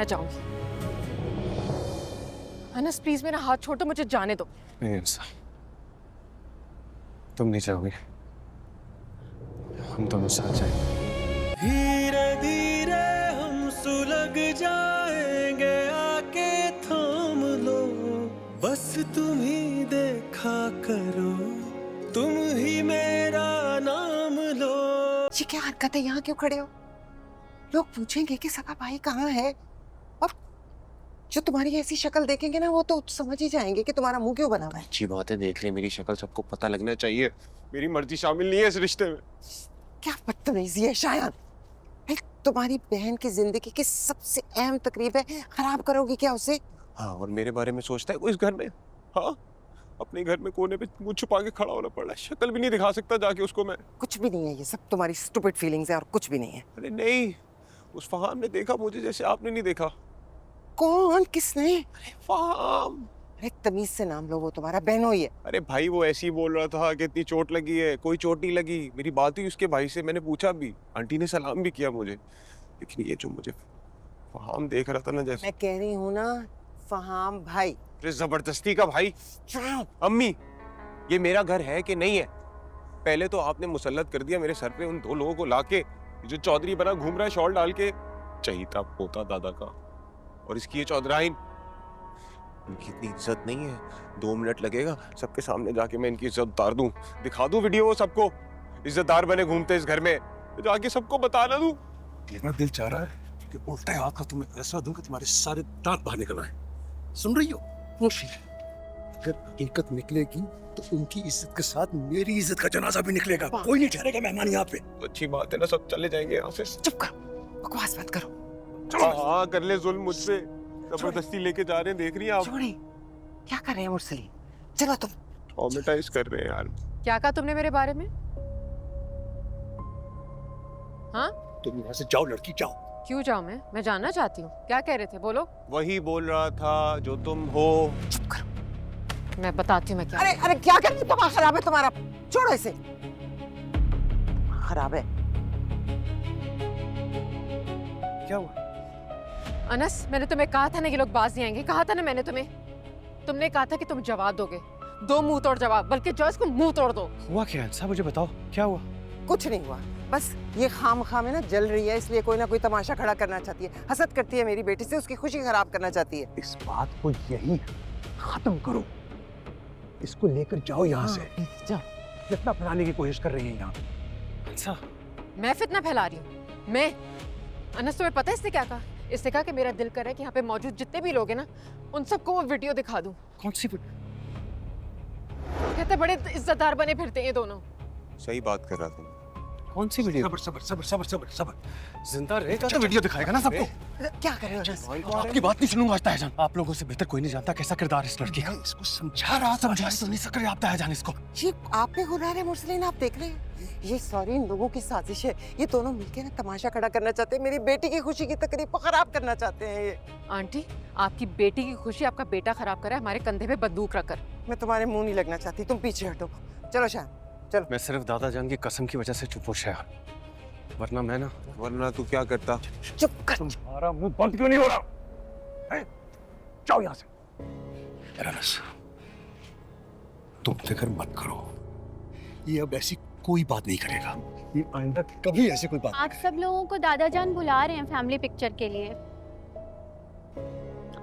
मैं जाऊंगी। अनस प्लीज मेरा हाथ छोड़ो, मुझे जाने दो। नहीं इंसा, तुम नहीं चाहोगे, हम दोनों साथ जाएंगे। धीरे धीरे हम सुलग जाएंगे, आके थाम लो, बस तुम ही देखा करो, तुम ही मेरा नाम लो। ये क्या हरकत है? यहाँ क्यों खड़े हो? लोग पूछेंगे कि सगा भाई कहाँ है, और जो तुम्हारी ऐसी शक्ल देखेंगे ना वो तो समझ ही जाएंगे कि तुम्हारा मुंह क्यों बना हुआ है। अच्छी बात है, देख ले मेरी शक्ल, सबको पता लगना चाहिए। मेरी मर्जी शामिल नहीं है इस रिश्ते में। क्या बदतमीजी है शायद। तुम्हारी बहन की जिंदगी की सबसे अहम तकरीब है, खराब करोगी क्या उसे? हाँ, और मेरे बारे में सोचता है कोई इस घर में? हाँ, अपने घर में कोने पे मुंह छुपा के खड़ा होना पड़ रहा है, शक्ल भी नहीं दिखा सकता जाके उसको मैं। कुछ भी नहीं है, ये सब तुम्हारी स्टूपिड फीलिंग्स है और कुछ भी नहीं है। अरे नहीं, उस फहाम ने देखा मुझे जैसे आपने नहीं देखा। कौन? किसने? अरे फहाम। अरे तमीज से नाम लो, वो तुम्हारा बहनोई है। अरे भाई वो ऐसे ही बोल रहा था कि इतनी चोट लगी है, कोई चोट नहीं लगी। मेरी बात हुई उसके भाई से, मैंने पूछा भी, आंटी ने सलाम भी किया मुझे। लेकिन ये जो मुझे फहाम देख रहा था ना जैसे। मैं कह रही हूँ ना, फहाम भाई। अरे जबरदस्ती का भाई। अम्मी, ये मेरा घर है कि नहीं है? पहले तो आपने मुसल्लत कर दिया मेरे सर पे उन दो लोगों को लाके, जो चौधरी बना घूम रहा है शॉल डाल के, चहीता पोता दादा का, और इसकी ये चौधराइन। इनकी इतनी इज्जत नहीं है, 2 मिनट लगेगा सबके सामने जाके मैं इनकी इज्जत उतार दूं, दिखा दूं वीडियो वो सबको, इज्जतदार बने घूमते इस घर में, तो जाके सबको बताना दूं। मेरा दिल चाह रहा है कि उल्टे हाथ का तुम्हें ऐसा दूं कि तुम्हारे सारे दांत बाहर निकल आए। सुन रही हो? अगर हकीकत निकलेगी तो उनकी इज्जत के साथ मेरी इज्जत का जनाजा भी निकलेगा। कोई नहीं ठहरेगा मेहमान यहाँ पे। तो अच्छी बात है ना, सब चले जाएंगे यहाँ से। चुप करो, बकवास मत करो। हाँ, कर ले जुल्म मुझ पे, जबरदस्ती लेके जा रहे हैं, देख रही हैं आप? छोड़े, क्या कर रहे हैं मुरसली? चलो तुम। ट्रॉमेटाइज कर रहे हैं यार। क्या कहा तुमने मेरे बारे में? हाँ, तुम यहाँ से जाओ लड़की, जाओ। क्यों जाऊं मैं जानना चाहती हूँ। क्या कह रहे थे, बोलो। वही बोल रहा था जो तुम हो। चुप करो, मैं बताती हूँ मैं क्या। अरे अरे क्या कर रही हो? दिमाग खराब है तुम्हारा, छोड़ो इसे। खराब है। क्या हुआ? अनस, मैंने तुम्हें कहा था ना कि लोग बाज नहीं आएंगे, कहा था ना मैंने तुम्हें। तुमने कहा था कि तुम जवाब दोगे, दो मुंह तोड़ जवाब, बल्कि जॉयस को मुंह तोड़ दो। हुआ क्या है? मुझे बताओ, क्या हुआ? कुछ नहीं हुआ, बस ये खाम में ना जल रही है, इसलिए कोई ना कोई तमाशा खड़ा करना चाहती है, हसद करती है मेरी बेटी से, उसकी खुशी खराब करना चाहती है। इस बात को यही खत्म करो, इसको लेकर जाओ यहाँ से। जाओ। कितना फैलाने की कोशिश कर रही है यहाँ? अच्छा, मैं फितना फैला रही हूँ? मैं? अनस, तुम्हें पता है इसने क्या कहा? इसने कहा कि मेरा दिल कर रहा है कि यहाँ पे मौजूद जितने भी लोग हैं ना, उन सबको वो वीडियो दिखा दूं। कौन सी? कहते बड़े इज्जतदार बने फिरते हैं ये दोनों। सही बात कर रहा था। कौन सी वीडियो? सबर सबर सबर सबर सबर सबर। जिंदा रहेगा तो वीडियो दिखाएगा ना सबको। क्या कर रहे हो अनस? आपकी बात नहीं सुनूंगा तायाजान। आप लोगों से बेहतर कोई नहीं जानता कैसा किरदार इस लड़की का। इसको समझा रहा, समझा तो नहीं सक रहे आप तायाजान इसको। ये आप पे गुनाह है मुरसलीन, आप देख रहे हैं? ये सारी इन लोगों की साजिश है, ये दोनों मिलकर ना तमाशा खड़ा करना चाहते हैं, मेरी बेटी की खुशी की तकरीब को खराब करना चाहते हैं ये। आंटी, आपकी बेटी की खुशी आपका बेटा खराब करा है हमारे कंधे पे बंदूक रखकर। मैं तुम्हारे मुंह नहीं लगना चाहती, तुम पीछे हटो। चलो शान, चलो। मैं सिर्फ दादाजान की कसम की वजह से चुप हो गया, वरना मैं ना, वरना तू क्या करता? चुप कर। तुम्हारा मुंह बंद क्यों नहीं हो रहा है? जाओ यहाँ से। अनस, तुम फिक्र मत करो, ये अब ऐसी कोई बात नहीं करेगा, ये आइंदा कभी ऐसी कोई बात। आप सब लोगों को दादाजान बुला रहे हैं फैमिली पिक्चर के लिए।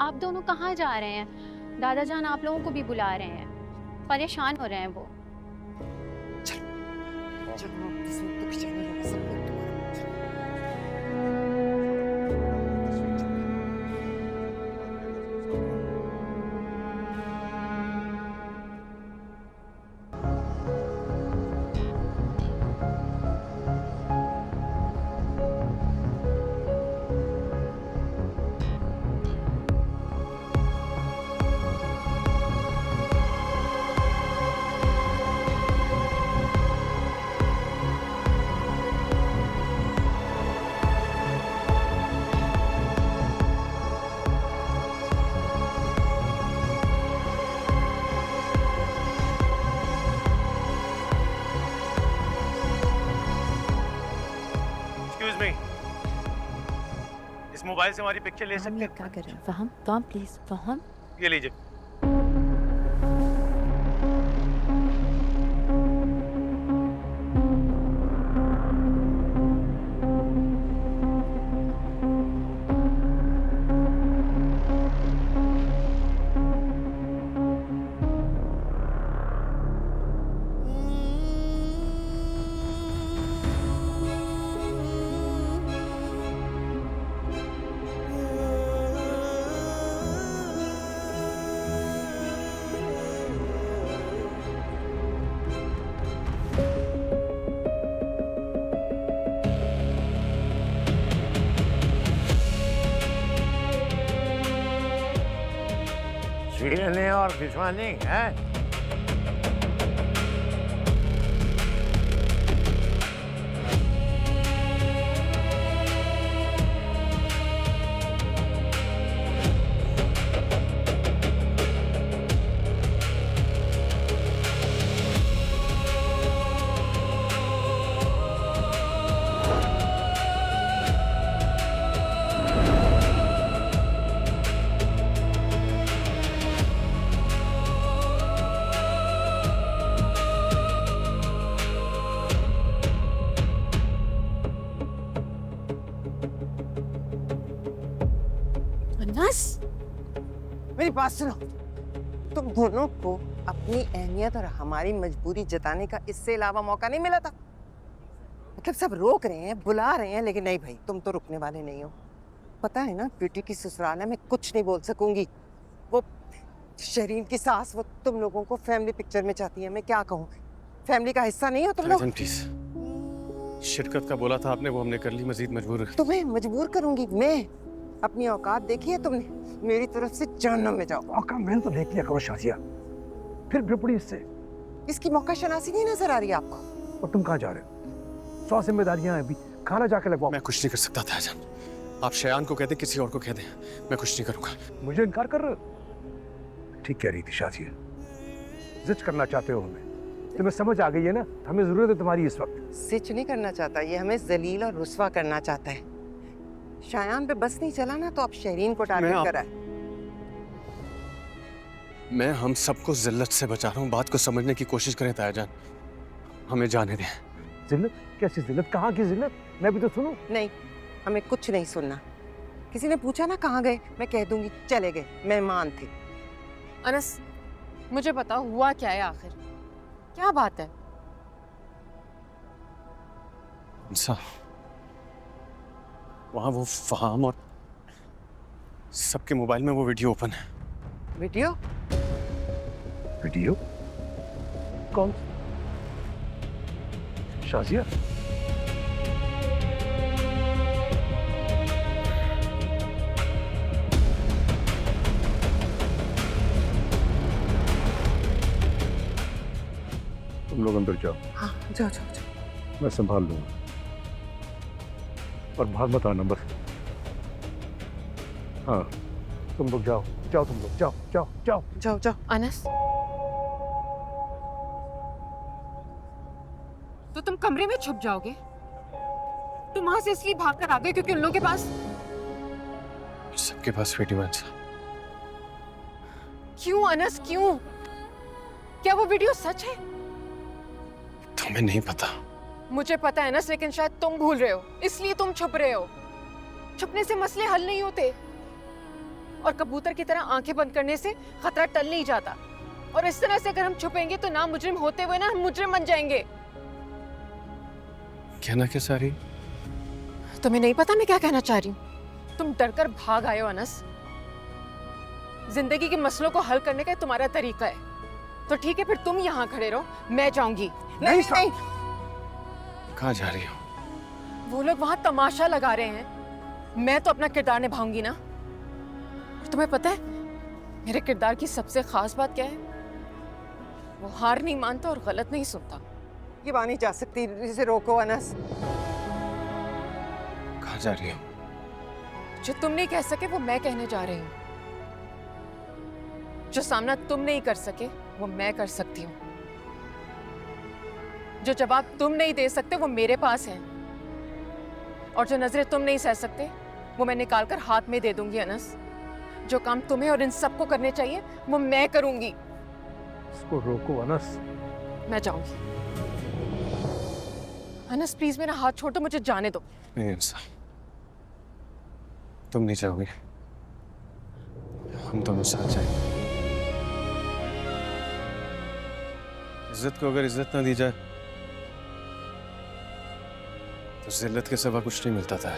आप दोनों कहाँ जा रहे हैं? दादाजान आप लोगों को भी बुला रहे हैं, परेशान हो रहे हैं वो। चलो, इस वक्त तो खिंचाने लगा सब लोग तुम्हारा मुंह। मोबाइल से हमारी पिक्चर ले सकते हैं? क्या कर रहे हैं? फहम, काम प्लीज, फहम। ये लीजिए। छीलने और भिजवाने हैं। अनस, मेरी बात सुनो, तुम दोनों को अपनी अहमियत और हमारी मजबूरी जताने का इससे अलावा मौका नहीं मिला था। मतलब सब रोक रहे हैं, बुला रहे हैं, लेकिन नहीं भाई, तुम तो रुकने वाले नहीं हो। पता है ना, बेटी की ससुराल है, मैं कुछ नहीं बोल सकूंगी। वो शरीन की सास, वो तुम लोगों को फैमिली पिक्चर में चाहती है। मैं क्या कहूँ, फैमिली का हिस्सा नहीं हो तुम लोग। प्लीज, शिरकत का बोला था आपने, वो हमने कर ली, मजीद मजबूर। तुम्हें मजबूर करूंगी मैं? अपनी औकात देखी है तुमने? मेरी तरफ से जहन्नम में जाओ। मौका मैंने तो देख लिया करो शाजिया, फिर बिपड़ी इससे। इसकी मौका शनासी नहीं नजर आ रही आपको? और तुम कहाँ जा रहे हो? 100 जिम्मेदारियां हैं अभी, खाना जाके लगवाओ। मैं कुछ नहीं कर सकता था जान, आप शयान को कह दें, किसी और को कह दें, मैं कुछ नहीं करूंगा। मुझे इनकार कर रहे हो? ठीक कह रही थी शाजिया, जिद करना चाहते हो हमें, तुम्हें समझ आ गई है ना, हमें जरूरत है तुम्हारी इस वक्त। सिच नहीं करना चाहता, ये हमें जलील और रुस्वा करना चाहता है। शायान पे बस नहीं चला ना, तो अब शहरीन को टारगेट करा है। मैं हम सबको जिल्लत से बचा रहा हूँ, बात को समझने की कोशिश करें ताया जान, हमें जाने दें। जिल्लत? कैसी जिल्लत? कहाँ की जिल्लत? मैं भी तो सुनूं। नहीं, हमें कुछ नहीं सुनना। किसी ने पूछा ना कहाँ गए, मैं कह दूंगी चले गए, मेहमान थे। अनस, मुझे बताओ हुआ क्या है आखिर, क्या बात है? वहाँ वो फहाम और सबके मोबाइल में वो वीडियो ओपन है। वीडियो? वीडियो? कौन? शाजिया? तुम लोग अंदर जाओ। हाँ, जाओ जाओ जाओ। मैं संभाल लूंगा, और भाग मत आना बस। हाँ, तुम लोग जाओ जाओ, तुम लोग जाओ जाओ जाओ जाओ जाओ। अनस, तो तुम कमरे में छुप जाओगे? तुम वहां से इसलिए भाग कर आ गए क्योंकि उन लोगों के पास, सबके पास वीडियो है। क्यों अनस, क्यों? क्या वो वीडियो सच है? तुम्हें नहीं पता। मुझे पता है अनस, लेकिन शायद तुम भूल रहे हो, इसलिए तुम छुप रहे हो। छुपने से मसले हल नहीं होते, और कबूतर की तरह आंखें बंद करने से खतरा टल नहीं जाता। और इस तरह से अगर हम छुपेंगे तो ना मुजरिम होते हुए ना हम मुजरिम बन जाएंगे। कहना क्या सारी? तुम्हें नहीं पता मैं क्या कहना चाह रही हूँ? तुम डरकर भाग आए हो अनस। जिंदगी के मसलों को हल करने का तुम्हारा तरीका है, तो ठीक है, फिर तुम यहाँ खड़े रहो, मैं जाऊंगी। नहीं नहीं, कहाँ जा रही हो? वो लोग वहां तमाशा लगा रहे हैं, मैं तो अपना किरदार निभाऊंगी ना। और तुम्हें पता है मेरे किरदार की सबसे खास बात क्या है? वो हार नहीं मानता और गलत नहीं सुनता। ये बात नहीं जा सकती, इसे रोको अनस। कहाँ जा रही हो? जो तुम नहीं कह सके वो मैं कहने जा रही हूँ। जो सामना तुम नहीं कर सके वो मैं कर सकती हूँ। जो जवाब तुम नहीं दे सकते वो मेरे पास है, और जो नजरें तुम नहीं सह सकते वो मैं निकाल कर हाथ में दे दूंगी अनस। जो काम तुम्हें और इन सबको करने चाहिए वो मैं करूंगी। इसको रोको अनस। मैं जाऊंगी। अनस प्लीज मेरा हाथ छोड़ दो, मुझे जाने दो। नहीं इंसा, तुम नहीं चाहोगे, हम दोनों साथ जाएंगे। इज्जत को अगर इज्जत ना दी जाए तो जिल्लत के सिवा कुछ नहीं मिलता था।